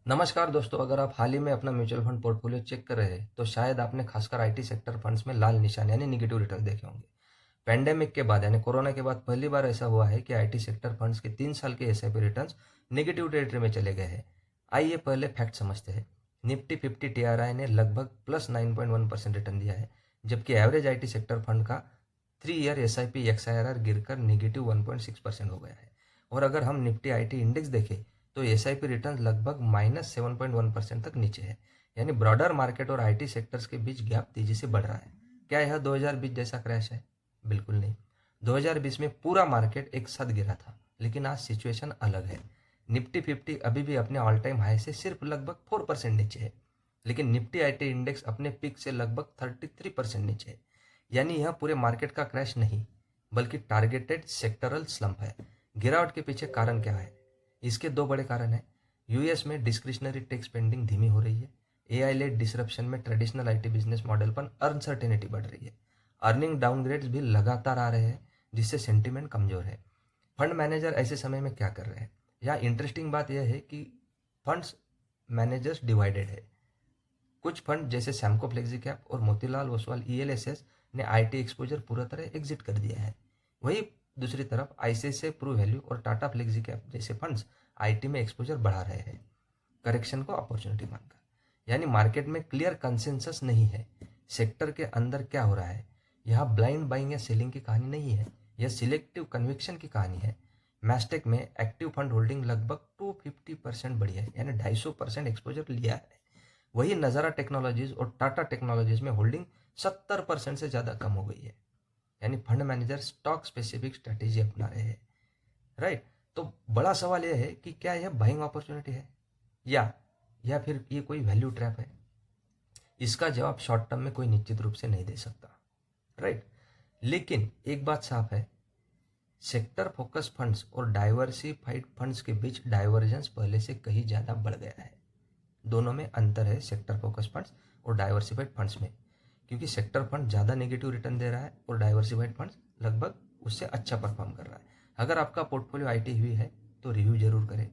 नमस्कार दोस्तों, अगर आप हाल ही में अपना म्यूचुअल फंड पोर्टफोलियो चेक कर रहे हैं तो शायद आपने खासकर आईटी सेक्टर फंड्स में लाल निशान यानी निगेटिव रिटर्न देखे होंगे। पैंडेमिक के बाद यानी कोरोना के बाद पहली बार ऐसा हुआ है कि आईटी सेक्टर फंड्स के 3 साल के एसआईपी रिटर्न्स निगेटिव टेरिटरी में चले गए हैं। आइए पहले फैक्ट समझते हैं। निफ्टी 50 टीआरआई ने लगभग +9.1% रिटर्न दिया है, जबकि एवरेज आईटी सेक्टर फंड का 3 ईयर एसआईपी एक्सआईआरआर गिरकर -1.6% हो गया है। और अगर हम निफ्टी आईटी इंडेक्स देखें तो एसआईपी रिटर्न लगभग -7.1% तक नीचे है, यानी ब्रॉडर मार्केट और आईटी सेक्टर्स के बीच गैप तेजी से बढ़ रहा है। क्या यह 2020 जैसा क्रैश है? बिल्कुल नहीं। 2020 में पूरा मार्केट एक साथ गिरा था, लेकिन आज सिचुएशन अलग है। निफ्टी 50 अभी भी अपने ऑल टाइम हाई से सिर्फ लगभग 4% नीचे है, लेकिन निफ्टी आईटी इंडेक्स अपने पीक से लगभग 33% नीचे है। यानी यह पूरे मार्केट का क्रैश नहीं, बल्कि टारगेटेड सेक्टरल स्लंप है। गिरावट के पीछे कारण क्या है? इसके दो बड़े कारण हैं। यूएस में डिस्क्रिशनरी टेक स्पेंडिंग धीमी हो रही है। एआई लेड डिसरप्शन में ट्रेडिशनल आईटी बिजनेस मॉडल पर अनसर्टेनिटी बढ़ रही है। अर्निंग डाउनग्रेड्स भी लगातार आ रहे हैं, जिससे सेंटिमेंट कमजोर है। फंड मैनेजर ऐसे समय में क्या कर रहे हैं? यहाँ इंटरेस्टिंग बात यह है कि फंड्स मैनेजर्स डिवाइडेड है। कुछ फंड जैसे सैमको फ्लेक्सी कैप और मोतीलाल ओसवाल ईएलएसएस ने आईटी एक्सपोजर पूरा तरह एग्जिट कर दिया है। वही दूसरी तरफ आईसीआईसीआई प्रू वैल्यू और टाटा फ्लेक्सी कैप जैसे फंड्स आईटी में एक्सपोजर बढ़ा रहे हैं, करेक्शन को अपॉर्चुनिटी मानकर। यानी मार्केट में क्लियर कंसेंसस नहीं है सेक्टर के अंदर क्या हो रहा है। यह ब्लाइंड बाइंग या सेलिंग की कहानी नहीं है, यह सिलेक्टिव कन्विक्शन की कहानी है। मैस्टेक में एक्टिव फंड होल्डिंग लगभग 250% बढ़ी है, यानी 250% एक्सपोजर लिया है। वही नज़ारा टेक्नोलॉजीज और टाटा टेक्नोलॉजीज में होल्डिंग 70% से ज़्यादा कम हो गई है। यानी fund manager stock specific strategy अपना रहे हैं। राइट। तो बड़ा सवाल यह है कि क्या यह बाइंग अपॉर्चुनिटी है या फिर ये कोई वैल्यू ट्रैप है? इसका जवाब शॉर्ट टर्म में कोई निश्चित रूप से नहीं दे सकता। राइट। लेकिन एक बात साफ है, सेक्टर फोकस फंड्स और डाइवर्सिफाइड फंड्स के बीच डाइवर्जेंस पहले से कहीं ज़्यादा बढ़ गया है। दोनों में अंतर है, सेक्टर फोकस फंड्स और डाइवर्सिफाइड फंड्स में, क्योंकि सेक्टर फंड ज़्यादा नेगेटिव रिटर्न दे रहा है और डाइवर्सिफाइड फंड्स लगभग उससे अच्छा परफॉर्म कर रहा है। अगर आपका पोर्टफोलियो आईटी हुई है तो रिव्यू जरूर करें,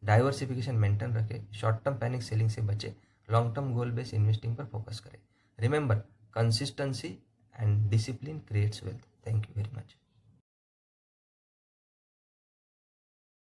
डाइवर्सिफिकेशन मेंटेन रखें, शॉर्ट टर्म पैनिक सेलिंग से बचें, long term goal based investing पर फोकस करें। Remember, consistency and discipline creates wealth. Thank you very much.